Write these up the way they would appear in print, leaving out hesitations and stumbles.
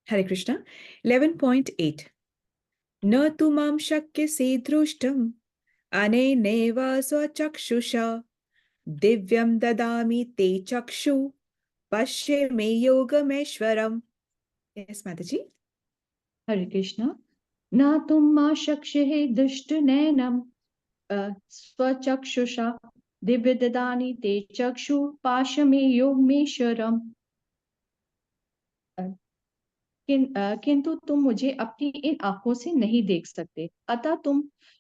हरे कृष्णा। 11.8 न तु मां शक्यसे द्रष्टुम् अनेनैव स्वचक्षुषा दिव्यं ददामि ते चक्षु पश्य मे योगमेश्वरम्। यस माता जी। हरे कृष्णा। न तुम मा शक्ष्यः दुष्ट नैनम स्वचक्षुषा दिव्य ददानि ते चक्षु पाशमे योगमेश्वरम। किंतु तुम मुझे अपनी इन आंखों से नहीं देख सकते, अतः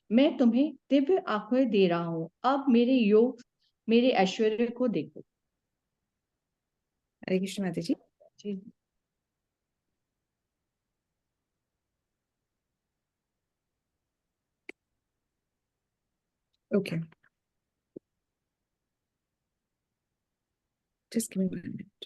मैं तुम्हें दिव्य आंखें दे रहा हूँ। अब मेरे ऐश्वर्य को देखो। हरे कृष्ण माता जी। जी। Okay, just give me 1 minute.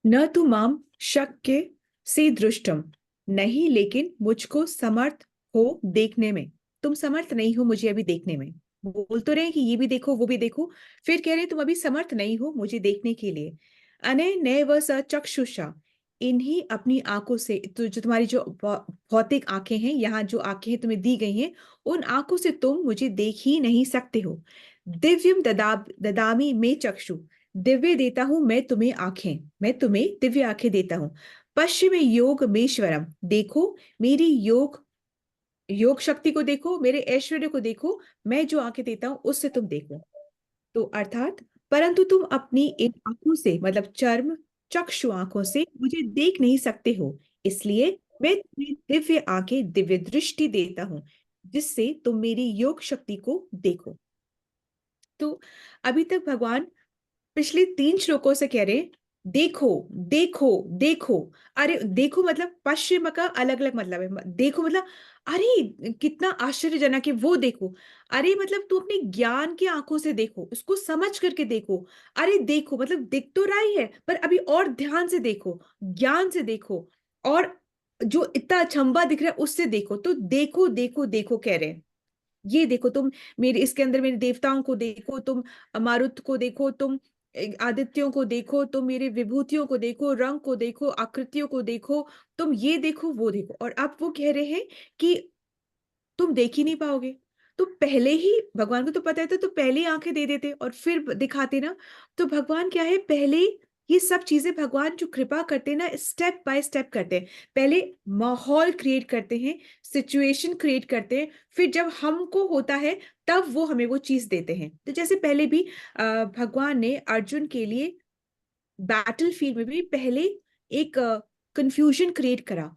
न तु माम शक्य से दृष्टम, नहीं लेकिन मुझको समर्थ हो देखने में। तुम समर्थ नहीं हो मुझे अभी देखने में। बोल तो रहे हैं कि ये भी देखो वो भी देखो, फिर कह रहे हैं तुम अभी समर्थ नहीं हो मुझे देखने के लिए। अने नए व स चक्षुषा, इन्हीं अपनी आंखों से, तो जो तुम्हारी जो भौतिक आंखें हैं, यहाँ जो आंखें तुम्हें दी गई हैं, उन आंखों से तुम मुझे देख ही नहीं सकते हो। दिव्यम ददामी में चक्षु, दिव्य देता हूं मैं तुम्हें आंखें, मैं तुम्हें दिव्य आंखें देता हूं। पश्चिम योग मेश्वरम, देखो मेरी योग योग शक्ति को देखो, मेरे ऐश्वर्य को देखो, मैं जो आंखें देता हूं उससे तुम देखो। तो अर्थात परंतु तुम अपनी इन आंखों से, मतलब चर्म चक्षु आंखों से मुझे देख नहीं सकते हो, इसलिए मैं तुम्हें दिव्य आंखें, दिव्य दृष्टि देता हूं, जिससे तुम मेरी योग शक्ति को देखो। तो अभी तक भगवान पिछले 3 श्लोकों से कह रहे देखो देखो देखो। अरे देखो मतलब पश्चिम का अलग अलग मतलब है। देखो मतलब अरे कितना आश्चर्यजनक है वो देखो। अरे मतलब तू अपने ज्ञान की आंखों से देखो, उसको समझ करके देखो। अरे देखो मतलब दिख तो रहा ही है, पर अभी और ध्यान से देखो, ज्ञान से देखो, और जो इतना अचंभा दिख रहा है उससे देखो। तो देखो देखो देखो कह रहे हैं। ये देखो तुम मेरे इसके अंदर मेरे देवताओं को देखो, तुम मारुत को देखो, तुम आदित्यों को देखो, तुम मेरे विभूतियों को देखो, रंग को देखो, आकृतियों को देखो, तुम ये देखो वो देखो। और अब वो कह रहे हैं कि तुम देख ही नहीं पाओगे। तो पहले ही भगवान को तो पता है, तो पहले ही आंखें दे देते और फिर दिखाते ना। तो भगवान क्या है, पहले ये सब चीजें भगवान जो कृपा करते हैं ना, स्टेप बाय स्टेप करते हैं। पहले माहौल क्रिएट करते हैं, सिचुएशन क्रिएट करते हैं, फिर जब हमको होता है तब वो हमें वो चीज देते हैं। तो जैसे पहले भी भगवान ने अर्जुन के लिए बैटल फील्ड में भी पहले एक कंफ्यूजन क्रिएट करा,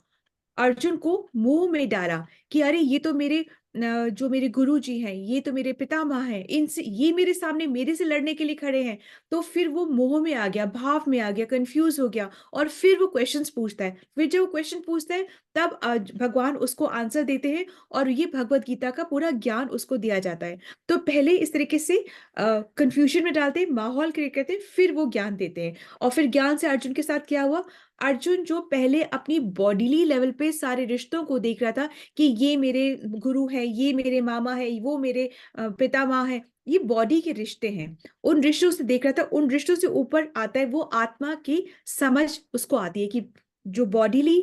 अर्जुन को मुंह में डाला कि अरे ये तो मेरे जो मेरे गुरु जी हैं, ये तो मेरे पितामह हैं, इनसे ये मेरे सामने मेरे से लड़ने के लिए खड़े हैं। तो फिर वो मोह में आ गया, भाव में आ गया, कंफ्यूज हो गया, और फिर वो क्वेश्चंस पूछता है। फिर जब वो क्वेश्चन पूछता है तब भगवान उसको आंसर देते हैं, और ये भगवत गीता का पूरा ज्ञान उसको दिया जाता है। तो पहले इस तरीके से कंफ्यूजन में डालते हैं, माहौल क्रिएट करते हैं, फिर वो ज्ञान देते हैं। और फिर ज्ञान से अर्जुन के साथ क्या हुआ, अर्जुन जो पहले अपनी बॉडीली लेवल पे सारे रिश्तों को देख रहा था कि ये मेरे गुरु है, ये मेरे मामा है, वो मेरे पितामह है, ये बॉडी के रिश्ते हैं, उन रिश्तों से देख रहा था। उन रिश्तों से ऊपर आता है वो आत्मा की समझ, उसको आती है कि जो बॉडीली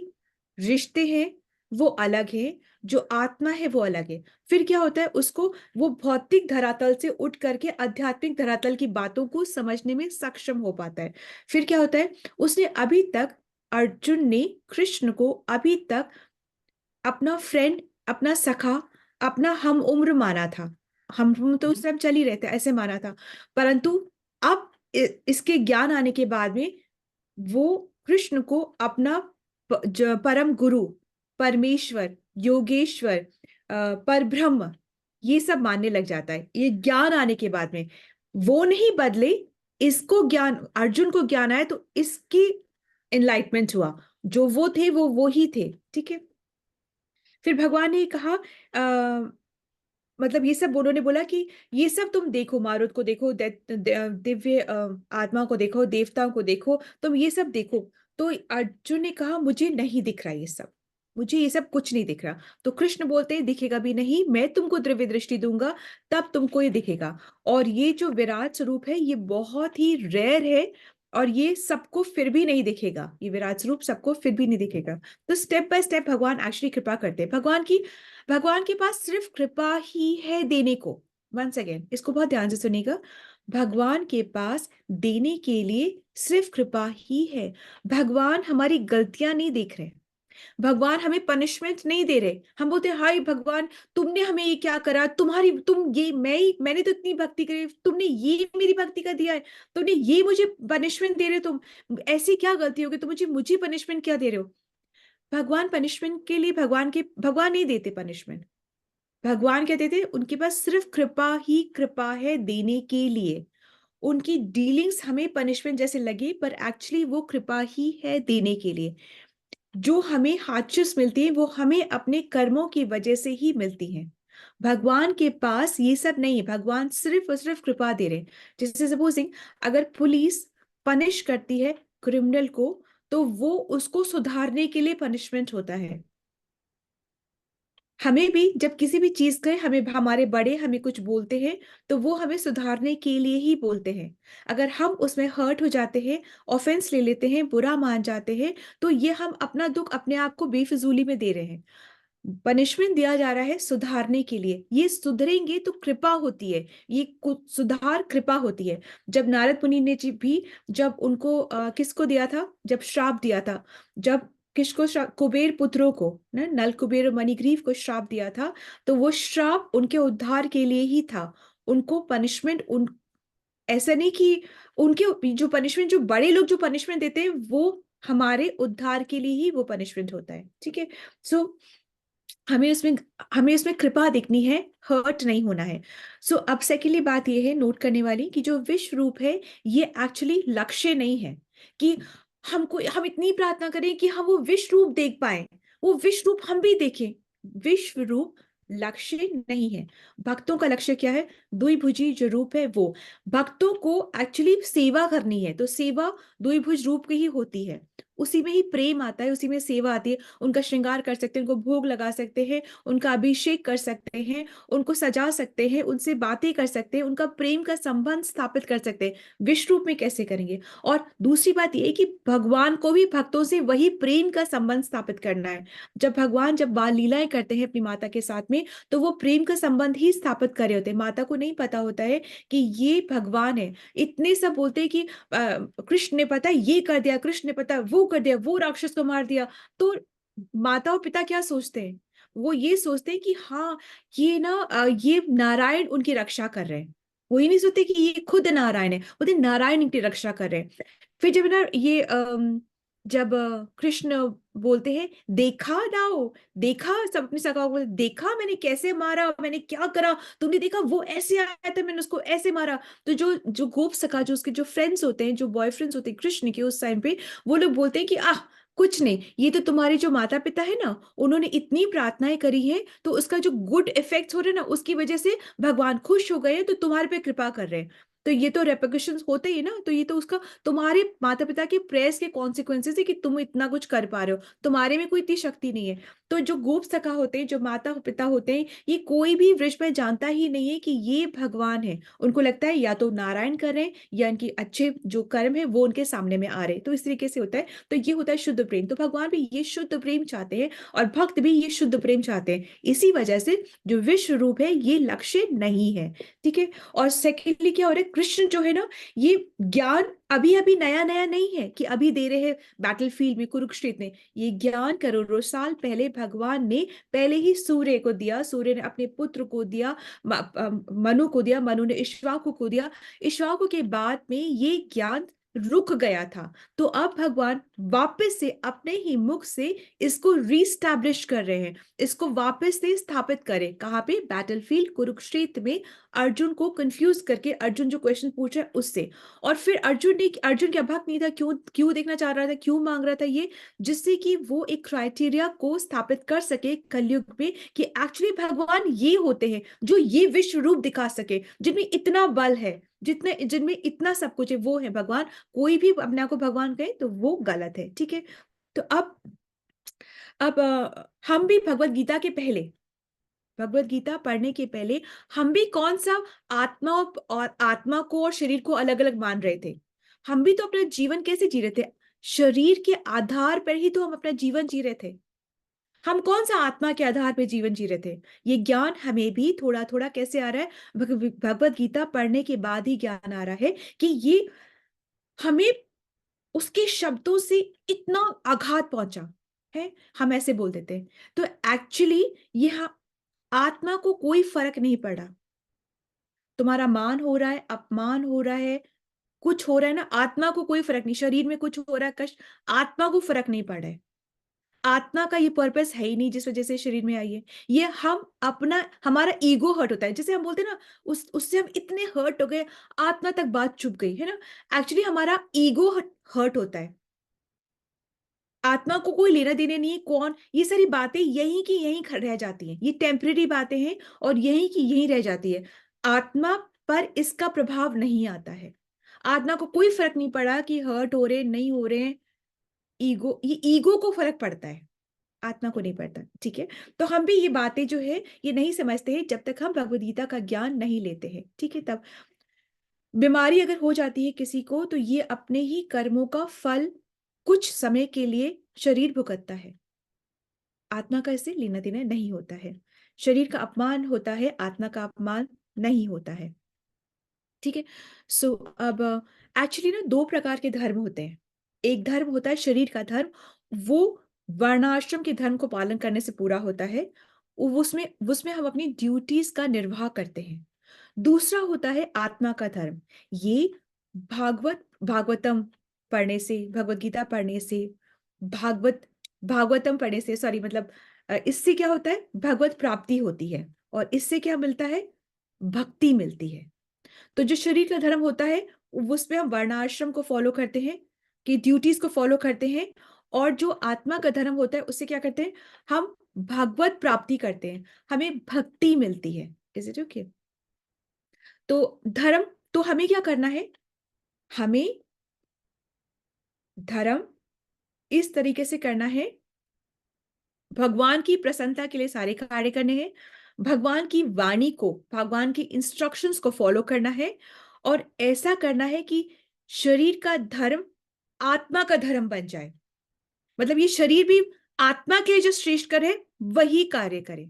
रिश्ते हैं वो अलग है, जो आत्मा है वो अलग है। फिर क्या होता है, उसको वो भौतिक धरातल से उठ करके आध्यात्मिक धरातल की बातों को समझने में सक्षम हो पाता है। फिर क्या होता है, उसने अभी तक, अर्जुन ने कृष्ण को अभी तक अपना फ्रेंड, अपना सखा, अपना हम उम्र माना था। हम तो उस टाइम चल ही रहते ऐसे माना था। परंतु अब इसके ज्ञान आने के बाद में वो कृष्ण को अपना परम गुरु, परमेश्वर, योगेश्वर, परब्रह्म, ये सब मानने लग जाता है। ये ज्ञान आने के बाद में वो नहीं बदले, इसको ज्ञान, अर्जुन को ज्ञान आया तो इसकी एनलाइटमेंट हुआ। जो वो थे वो ही थे, ठीक है। फिर भगवान ने कहा, मतलब ये सब उन्होंने बोला कि ये सब तुम देखो, मारुत को देखो, दिव्य आत्मा को देखो, देवताओं को देखो, तुम ये सब देखो। तो अर्जुन ने कहा मुझे नहीं दिख रहा ये सब, मुझे ये सब कुछ नहीं दिख रहा। तो कृष्ण बोलते हैं दिखेगा भी नहीं, मैं तुमको दिव्य दृष्टि दूंगा, तब तुमको ये दिखेगा। और ये जो विराट स्वरूप है ये बहुत ही रेयर है, और ये सबको फिर भी नहीं दिखेगा, ये विराट स्वरूप सबको फिर भी नहीं दिखेगा। तो स्टेप बाय स्टेप भगवान एक्चुअली कृपा करते हैं। भगवान के पास सिर्फ कृपा ही है देने को। वंस अगेन इसको बहुत ध्यान से सुनिएगा, भगवान के पास देने के लिए सिर्फ कृपा ही है। भगवान हमारी गलतियां नहीं देख रहे, भगवान हमें पनिशमेंट नहीं दे रहे। हम बोलते हैं हाय भगवान, तुमने हमें ये क्या करा, तुम्हारी तुम ये मैंने तो इतनी भक्ति करी, तुमने ये मेरी भक्ति का दिया है, तुमने ये मुझे पनिशमेंट दे रहे हो, तुम ऐसी क्या गलती हो गई, तुम मुझे मुझे पनिशमेंट क्या दे रहे हो। भगवान पनिशमेंट के लिए भगवान नहीं देते पनिशमेंट। भगवान क्या देते, उनके पास सिर्फ कृपा ही कृपा है देने के लिए। उनकी डीलिंग्स हमें पनिशमेंट जैसे लगे, पर एक्चुअली वो कृपा ही है देने के लिए। जो हमें हार्डशिप्स मिलती है वो हमें अपने कर्मों की वजह से ही मिलती हैं। भगवान के पास ये सब नहीं है, भगवान सिर्फ और सिर्फ कृपा दे रहे हैं। जैसे सपोजिंग अगर पुलिस पनिश करती है क्रिमिनल को, तो वो उसको सुधारने के लिए पनिशमेंट होता है। हमें भी जब किसी भी चीज का हमें हमारे बड़े हमें कुछ बोलते हैं, तो वो हमें सुधारने के लिए ही बोलते हैं। अगर हम उसमें हर्ट हो जाते हैं, ऑफेंस ले लेते हैं, बुरा मान जाते हैं, तो ये हम अपना दुख अपने आप को बेफिजूली में दे रहे हैं। पनिशमेंट दिया जा रहा है सुधारने के लिए, ये सुधरेंगे तो कृपा होती है, ये सुधार कृपा होती है। जब नारद मुनि ने जी भी, जब उनको किसको दिया था, जब श्राप दिया था, जब किसको श्राप, कुबेर पुत्रों को ना, नल कुबेर और मणिग्रीव को श्राप दिया था, तो वो श्राप उनके उद्धार के लिए ही था। उनको पनिशमेंट उन ऐसा नहीं कि उनके जो पनिशमेंट, जो बड़े लोग जो पनिशमेंट देते हैं वो हमारे उद्धार के लिए ही वो पनिशमेंट होता है। ठीक है। सो हमें उसमें हमें उसमें कृपा दिखनी है, हर्ट नहीं होना है। सो अब सेकेंडली बात यह है नोट करने वाली, कि जो विश्व रूप है ये एक्चुअली लक्ष्य नहीं है, कि हम इतनी प्रार्थना करें कि हम वो विश्व रूप देख पाए, वो विश्व रूप हम भी देखें। विश्व रूप लक्ष्य नहीं है। भक्तों का लक्ष्य क्या है, द्विभुजी जो रूप है वो। भक्तों को एक्चुअली सेवा करनी है, तो सेवा द्विभुज रूप की ही होती है। उसी में ही प्रेम आता है, उसी में सेवा आती है। उनका श्रृंगार कर सकते हैं, उनको भोग लगा सकते हैं, उनका अभिषेक कर सकते हैं, उनको सजा सकते हैं, उनसे बातें कर सकते हैं, उनका प्रेम का संबंध स्थापित कर सकते हैं। विश्व रूप में कैसे करेंगे। और दूसरी बात यह है कि भगवान को भी भक्तों से वही प्रेम का संबंध स्थापित करना है। जब बाल लीलाएं करते हैं अपनी माता के साथ में, तो वो प्रेम का संबंध ही स्थापित कर रहे होते हैं। माता को नहीं पता होता है कि ये भगवान है। इतने सब बोलते हैं कि कृष्ण ने पता ये कर दिया, कृष्ण ने पता वो कर दिया, वो राक्षस को मार दिया। तो माता और पिता क्या सोचते हैं, वो ये सोचते हैं कि हाँ, ये ना ये नारायण उनकी रक्षा कर रहे हैं। वो ये नहीं सोचते कि ये खुद नारायण है, बोलते नारायण इनकी रक्षा कर रहे हैं। फिर जब ना ये जब कृष्ण बोलते हैं देखा नाउ, देखा, सब अपनी सखा को बोलते, देखा मैंने कैसे मारा, मैंने क्या करा, तुमने देखा वो ऐसे आया था, मैंने उसको ऐसे मारा। तो जो जो गोप सखा, जो उसके जो फ्रेंड्स होते हैं, जो बॉयफ्रेंड्स होते हैं कृष्ण के उस टाइम पे, वो लोग बोलते हैं कि आह, कुछ नहीं, ये तो तुम्हारे जो माता पिता है ना, उन्होंने इतनी प्रार्थनाएं करी है, तो उसका जो गुड इफेक्ट्स हो रहे हैं ना, उसकी वजह से भगवान खुश हो गए हैं, तो तुम्हारे पे कृपा कर रहे हैं। तो ये तो रेpercussions होते ही ना, तो ये तो उसका तुम्हारे माता पिता के प्रेयर्स के कॉन्सिक्वेंसेस है कि तुम इतना कुछ कर पा रहे हो, तुम्हारे में कोई इतनी शक्ति नहीं है। तो जो गोप सखा होते हैं, जो माता पिता होते हैं, ये कोई भी वृक्ष में जानता ही नहीं है कि ये भगवान है। उनको लगता है या तो नारायण कर रहे हैं, या इनकी अच्छे जो कर्म है वो उनके सामने में आ रहे हैं। तो इस तरीके से होता है। तो ये होता है शुद्ध प्रेम। तो भगवान भी ये शुद्ध प्रेम चाहते हैं, और भक्त भी ये शुद्ध प्रेम चाहते हैं। इसी वजह से जो विश्व रूप है ये लक्ष्य नहीं है। ठीक है। और सेकेंडली क्या हो रहा है, कृष्ण जो है ना, ये ज्ञान अभी अभी नया नया नहीं है कि अभी दे रहे हैं बैटलफील्ड में, कुरुक्षेत्र में। ये ज्ञान करोड़ों साल पहले भगवान ने पहले ही सूर्य को दिया, सूर्य ने अपने पुत्र को दिया, मनु को दिया, मनु ने इक्ष्वाकु को दिया। इक्ष्वाकु के बाद में ये ज्ञान रुक गया था। तो अब भगवान वापस से अपने ही मुख से इसको रीस्टैब्लिश कर रहे हैं, इसको वापस से स्थापित करें। कहाँ पे, बैटलफील्ड कुरुक्षेत्र में, अर्जुन को कंफ्यूज करके, अर्जुन जो क्वेश्चन पूछ रहा है उससे। और फिर अर्जुन क्या भक्त नहीं था, क्यों क्यों देखना चाह रहा था, क्यों मांग रहा था ये, जिससे कि वो एक क्राइटेरिया को स्थापित कर सके कलयुग में, कि एक्चुअली भगवान ये होते हैं जो ये विश्व रूप दिखा सके, जिनमें इतना बल है, जितने जिनमें इतना सब कुछ है, वो है भगवान। कोई भी अपने आप को भगवान कहे तो वो गलत है। ठीक है। तो अब अब हम भी भगवत गीता पढ़ने के पहले हम भी कौन सा आत्मा और आत्मा को और शरीर को अलग अलग मान रहे थे? हम भी तो अपना जीवन कैसे जी रहे थे? शरीर के आधार पर ही तो हम अपना जीवन जी रहे थे। हम कौन सा आत्मा के आधार पर जीवन जी रहे थे? ये ज्ञान हमें भी थोड़ा थोड़ा कैसे आ रहा है? भगवत गीता पढ़ने के बाद ही ज्ञान आ रहा है कि ये हमें उसके शब्दों से इतना आघात पहुंचा है। हम ऐसे बोल देते हैं। तो एक्चुअली ये आत्मा को कोई फर्क नहीं पड़ा। तुम्हारा मान हो रहा है, अपमान हो रहा है, कुछ हो रहा है ना, आत्मा को कोई फर्क नहीं। शरीर में कुछ हो रहा है, कष्ट, आत्मा को फर्क नहीं पड़ रहा है। आत्मा का ये पर्पस है ही नहीं जिस वजह से शरीर में आई है। ये हम अपना हमारा ईगो हर्ट होता है, जैसे हम बोलते हैं ना, उससे हम इतने हर्ट हो गए, आत्मा तक बात चुप गई है ना। एक्चुअली हमारा ईगो हर्ट होता है। आत्मा को कोई लेना देना नहीं है। कौन, ये सारी बातें यहीं की यहीं रह जाती हैं। ये टेम्परेरी बातें हैं और यहीं की यहीं रह जाती है। आत्मा पर इसका प्रभाव नहीं आता है। आत्मा को कोई फर्क नहीं पड़ा कि हर्ट हो रहे नहीं हो रहे हैं। ये ईगो को फर्क पड़ता है, आत्मा को नहीं पड़ता। ठीक है। तो हम भी ये बातें जो है ये नहीं समझते हैं जब तक हम भगवद गीता का ज्ञान नहीं लेते हैं। ठीक है। तब बीमारी अगर हो जाती है किसी को, तो ये अपने ही कर्मों का फल कुछ समय के लिए शरीर भुगतता है। आत्मा का इससे लेना देना नहीं होता है। शरीर का अपमान होता है, आत्मा का अपमान नहीं होता है। ठीक है। सो अब एक्चुअली ना दो प्रकार के धर्म होते हैं। एक धर्म होता है शरीर का धर्म, वो वर्णाश्रम के धर्म को पालन करने से पूरा होता है। उसमें उसमें हम अपनी ड्यूटीज का निर्वाह करते हैं। दूसरा होता है आत्मा का धर्म। ये भागवतम पढ़ने से, भगवत गीता पढ़ने से, भागवत भागवतम पढ़ने से, सॉरी मतलब इससे क्या होता है, भगवत प्राप्ति होती है। और इससे क्या मिलता है, भक्ति मिलती है। तो जो शरीर का धर्म होता है उसमें हम वर्णाश्रम को फॉलो करते हैं, कि ड्यूटीज को फॉलो करते हैं। और जो आत्मा का धर्म होता है उससे क्या करते हैं, हम भगवत प्राप्ति करते हैं, हमें भक्ति मिलती है। Is it okay? तो धर्म, तो हमें क्या करना है, हमें धर्म इस तरीके से करना है, भगवान की प्रसन्नता के लिए सारे कार्य करने हैं, भगवान की वाणी को, भगवान की इंस्ट्रक्शंस को फॉलो करना है। और ऐसा करना है कि शरीर का धर्म आत्मा का धर्म बन जाए। मतलब ये शरीर भी आत्मा के लिए जो श्रेष्ठ करे वही कार्य करे।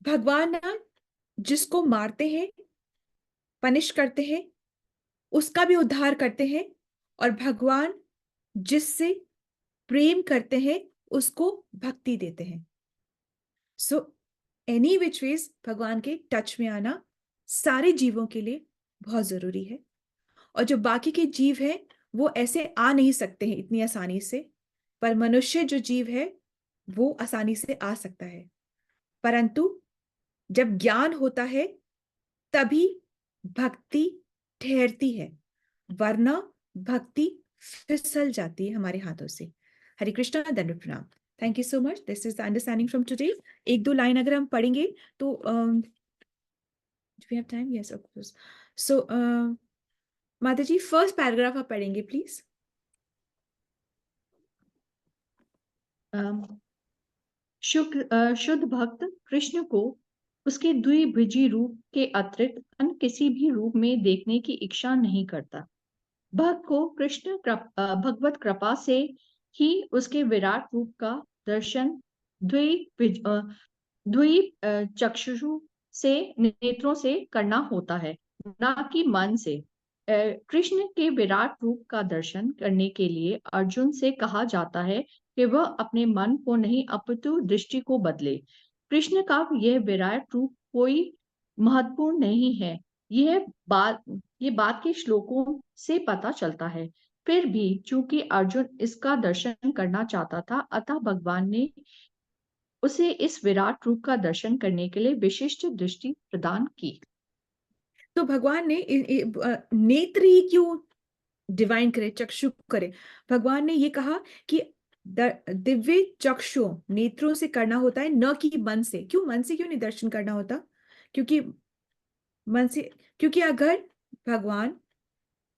भगवान ना जिसको मारते हैं, पनिश करते हैं, उसका भी उद्धार करते हैं। और भगवान जिससे प्रेम करते हैं उसको भक्ति देते हैं। सो एनी विच वेज भगवान के टच में आना सारे जीवों के लिए बहुत जरूरी है। और जो बाकी के जीव हैं वो ऐसे आ नहीं सकते हैं इतनी आसानी से, पर मनुष्य जो जीव है वो आसानी से आ सकता है। परंतु जब ज्ञान होता है तभी भक्ति ठहरती है, वरना भक्ति फिसल जाती है हमारे हाथों से। हरे कृष्णा, दंड प्रणाम। Thank you so much, this is the understanding from today. एक दो लाइन अगर हम पढ़ेंगे तो do we have time? Yes, of course. So माता जी फर्स्ट पैराग्राफ आप पढ़ेंगे प्लीज। शुद्ध भक्त कृष्ण को उसके द्विभुजी रूप के अतिरिक्त अन्य किसी भी रूप में देखने की इच्छा नहीं करता। भक्त को भगवत कृपा से ही उसके विराट रूप का दर्शन चक्षु से, नेत्रों से करना होता है, ना कि मन से। कृष्ण के विराट रूप का दर्शन करने के लिए अर्जुन से कहा जाता है कि वह अपने मन को नहीं अपितु दृष्टि को बदले। कृष्ण का यह विराट रूप कोई महत्वपूर्ण नहीं है, यह बात ये बात के श्लोकों से पता चलता है। फिर भी चूंकि अर्जुन इसका दर्शन करना चाहता था, अतः भगवान ने उसे इस विराट रूप का दर्शन करने के लिए विशिष्ट दृष्टि प्रदान की। तो भगवान ने नेत्र ही क्यों डिवाइन करे, चक्षु करे? भगवान ने ये कहा कि दिव्य चक्षु नेत्रों से करना होता है, न कि मन से। क्यों मन से क्यों नहीं दर्शन करना होता? क्योंकि मन से, क्योंकि अगर भगवान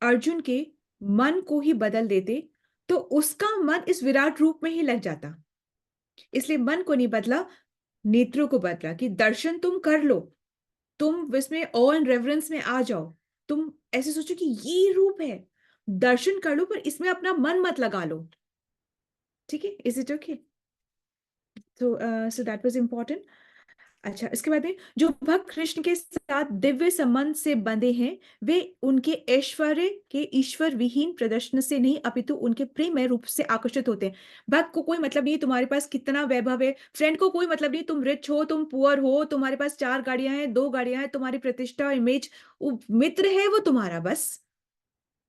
अर्जुन के मन को ही बदल देते तो उसका मन इस विराट रूप में ही लग जाता। इसलिए मन को नहीं बदला, नेत्रों को बदला, कि दर्शन तुम कर लो, तुम इसमें ऑ एंड रेवरेंस में आ जाओ, तुम ऐसे सोचो कि ये रूप है, दर्शन कर लो, पर इसमें अपना मन मत लगा लो। ठीक है, is it okay? So that was important. अच्छा, इसके बाद में जो भक्त कृष्ण के साथ दिव्य संबंध से बंधे हैं, वे उनके ऐश्वर्य के ईश्वर विहीन प्रदर्शन से नहीं अपितु उनके प्रेममय रूप से आकर्षित होते हैं। भक्त को कोई मतलब नहीं तुम्हारे पास कितना वैभव है, फ्रेंड को कोई मतलब नहीं तुम रिच हो, तुम पुअर हो, तुम्हारे पास 4 गाड़ियां हैं, 2 गाड़ियां हैं, तुम्हारी प्रतिष्ठा इमेज, मित्र है वो तुम्हारा बस।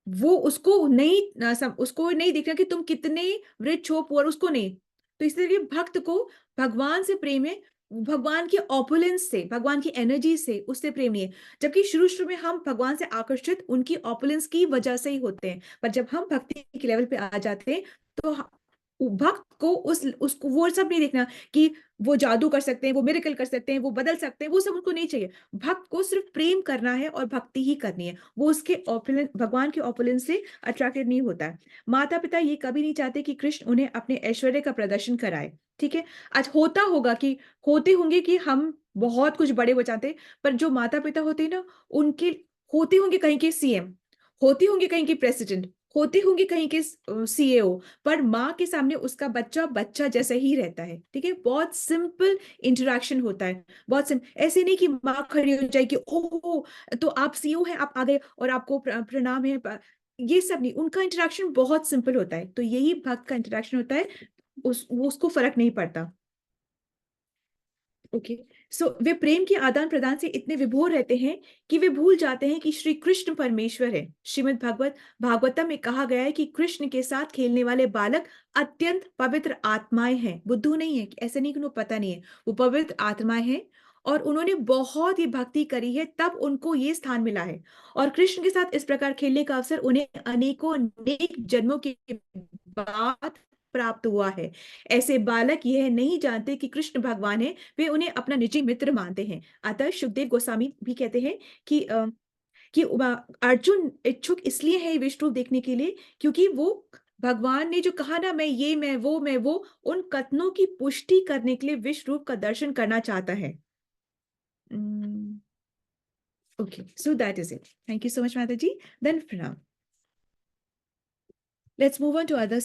वो उसको नहीं देखना कि तुम कितने रिच हो पुअर, उसको नहीं। तो इसलिए भक्त को भगवान से प्रेम है, भगवान की ऑपुलेंस से, भगवान की एनर्जी से, उससे प्रेम नहीं है। जबकि शुरू शुरू में हम भगवान से आकर्षित उनकी ऑपुलेंस की वजह से ही होते हैं, पर जब हम भक्ति के लेवल पे आ जाते हैं तो भक्त को उसको वो सब नहीं देखना कि वो जादू कर सकते हैं, वो मिरेकल कर सकते हैं, वो बदल सकते हैं, वो सब उनको नहीं चाहिए। भक्त को सिर्फ प्रेम करना है और भक्ति ही करनी है। वो उसके ऑपुलेंस, भगवान के ऑपुलेंस से अट्रैक्टेड नहीं होता है। माता पिता ये कभी नहीं चाहते कि कृष्ण उन्हें अपने ऐश्वर्य का प्रदर्शन कराए। ठीक है, आज होता होगा कि होते होंगे कि हम बहुत कुछ बड़े बचाते, पर जो माता पिता होते हैं ना, उनके होते होंगे कहीं के सीएम, होती होंगी कहीं की प्रेसिडेंट, होती होंगी कहीं के सीएओ, पर माँ के सामने उसका बच्चा बच्चा जैसा ही रहता है। ठीक है, बहुत सिंपल इंटरेक्शन होता है, बहुत सिंपल। ऐसे नहीं कि माँ खड़ी हो जाएगी, ओह तो आप सीईओ हैं, आप आ गए और आपको प्रणाम है, ये सब नहीं। उनका इंटरेक्शन बहुत सिंपल होता है। तो यही भक्त का इंटरेक्शन होता है, उसको फर्क नहीं पड़ता। ओके, सो वे प्रेम के आदान प्रदान से इतने विभोर रहते हैं कि वे भूल जाते हैं कि श्री कृष्ण परमेश्वर है। श्रीमद् भागवतम में कहा गया है कि कृष्ण के साथ खेलने वाले बालक अत्यंत पवित्र आत्माएं हैं, बुद्धू नहीं है। ऐसे नहीं कि उनको पता नहीं है, वो पवित्र आत्माएं हैं और उन्होंने बहुत ही भक्ति करी है, तब उनको ये स्थान मिला है। और कृष्ण के साथ इस प्रकार खेलने का अवसर उन्हें अनेकों अनेक जन्मों के बाद प्राप्त हुआ है। ऐसे बालक यह नहीं जानते कि कृष्ण भगवान है, वे उन्हें अपना निजी मित्र मानते हैं। अतः सुखदेव गोस्वामी भी कहते हैं कि अर्जुन इच्छुक इसलिए है विष्णु देखने के लिए, क्योंकि वो भगवान ने जो कहा ना, मैं वो उन कथनों की पुष्टि करने के लिए विश्व रूप का दर्शन करना चाहता है। Okay, so that is it. Thank you so much माता जी, देन प्रणाम। Let's move on to other